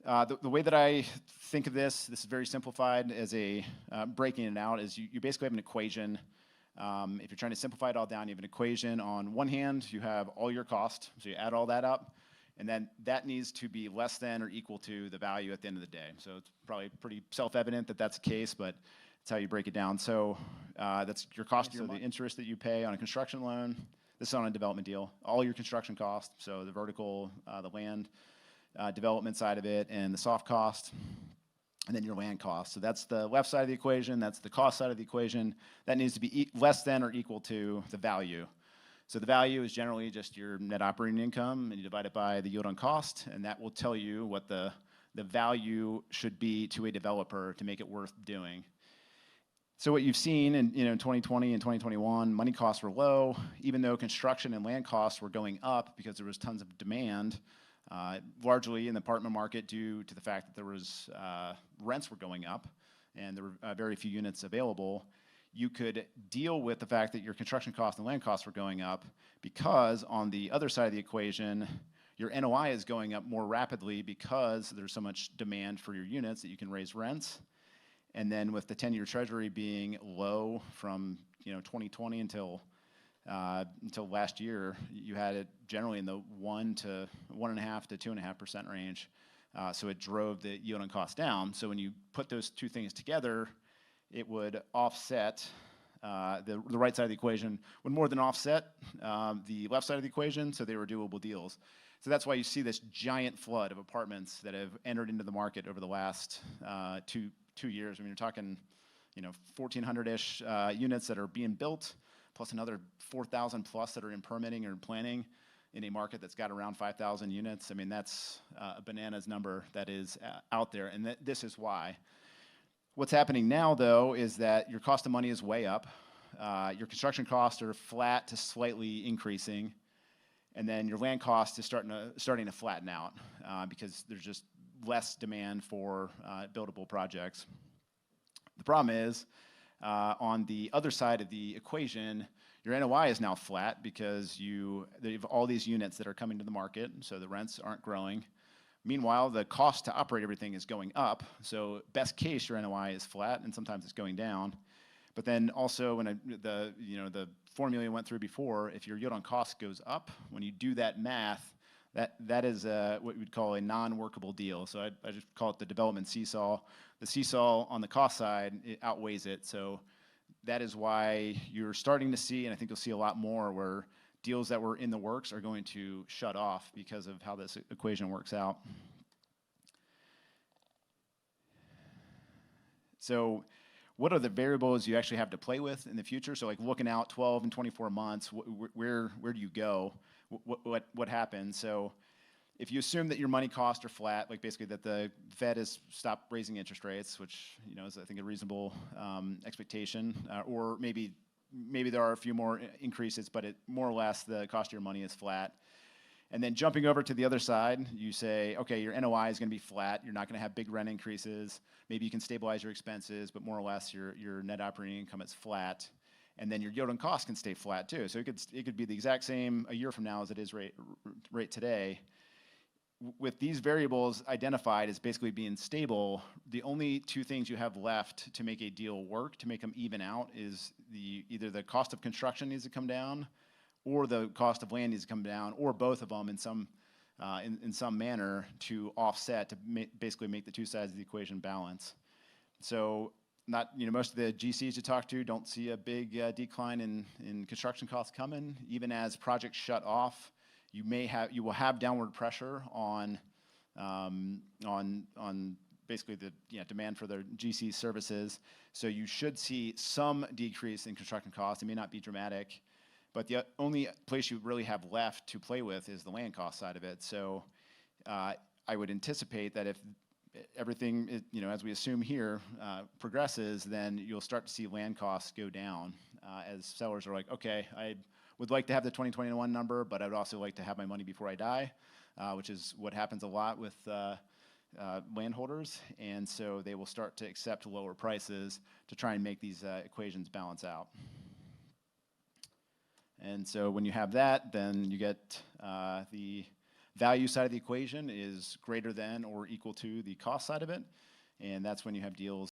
The way that I think of this is very simplified as a breaking it out is you basically have an equation. If you're trying to simplify it all down, you have an equation. On one hand, you have all your cost, so you add all that up, and then that needs to be less than or equal to the value at the end of the day. So it's probably pretty self-evident that that's the case, but that's how you break it down. So that's your cost, so the interest that you pay on a construction loan. This is on a development deal. All your construction costs, so the vertical, the land, development side of it, and the soft cost, and then your land cost. So that's the left side of the equation. That's the cost side of the equation. That needs to be less than or equal to the value. So the value is generally just your net operating income, and you divide it by the yield on cost, and that will tell you what the value should be to a developer to make it worth doing. So what you've seen in 2020 and 2021, money costs were low, even though construction and land costs were going up because there was tons of demand. Largely in the apartment market due to the fact that there was rents were going up and there were very few units available. You could deal with the fact that your construction costs and land costs were going up because on the other side of the equation, your NOI is going up more rapidly because there's so much demand for your units that you can raise rents. And then with the 10-year treasury being low from 2020 until last year, you had it generally in the 1.5 to 2.5% range. So it drove the yield on cost down. So when you put those two things together, it would offset, the right side of the equation would more than offset the left side of the equation, so they were doable deals. So that's why you see this giant flood of apartments that have entered into the market over the last two years. I mean, you're talking 1,400-ish units that are being built, plus another 4,000 plus that are in permitting or planning in a market that's got around 5,000 units. I mean, that's a bananas number that is out there, and this is why. What's happening now, though, is that your cost of money is way up. Your construction costs are flat to slightly increasing, and then your land cost is starting to flatten out because there's just less demand for buildable projects. The problem is, on the other side of the equation, your NOI is now flat because you have all these units that are coming to the market, so the rents aren't growing. Meanwhile, the cost to operate everything is going up, so best case, your NOI is flat, and sometimes it's going down. But then also, when the formula went through before, if your yield on cost goes up, when you do that math, that is what we'd call a non-workable deal. So I just call it the development SeeSaw. The SeeSaw on the cost side, it outweighs it. So that is why you're starting to see, and I think you'll see a lot more, where deals that were in the works are going to shut off because of how this equation works out. So what are the variables you actually have to play with in the future? So like looking out 12 and 24 months, where do you go? What happens? So if you assume that your money costs are flat, like basically that the Fed has stopped raising interest rates, which is I think a reasonable expectation, or maybe there are a few more increases, but more or less the cost of your money is flat. And then jumping over to the other side, you say, okay, your NOI is going to be flat. You're not going to have big rent increases. Maybe you can stabilize your expenses, but more or less your net operating income is flat. And then your yield on cost can stay flat too. So it could be the exact same a year from now as it is right today. With these variables identified as basically being stable, the only two things you have left to make a deal work, to make them even out, is either the cost of construction needs to come down, or the cost of land needs to come down, or both of them in some manner to offset, to basically make the two sides of the equation balance. So most of the GCs you talk to don't see a big decline in construction costs coming. Even as projects shut off, you will have downward pressure on basically the demand for their GC services. So you should see some decrease in construction costs. It may not be dramatic, but the only place you really have left to play with is the land cost side of it. So I would anticipate that if everything, as we assume here, progresses, then you'll start to see land costs go down as sellers are like, okay, I would like to have the 2021 number, but I would also like to have my money before I die, which is what happens a lot with landholders. And so they will start to accept lower prices to try and make these equations balance out. And so when you have that, then you get the value side of the equation is greater than or equal to the cost side of it. And that's when you have deals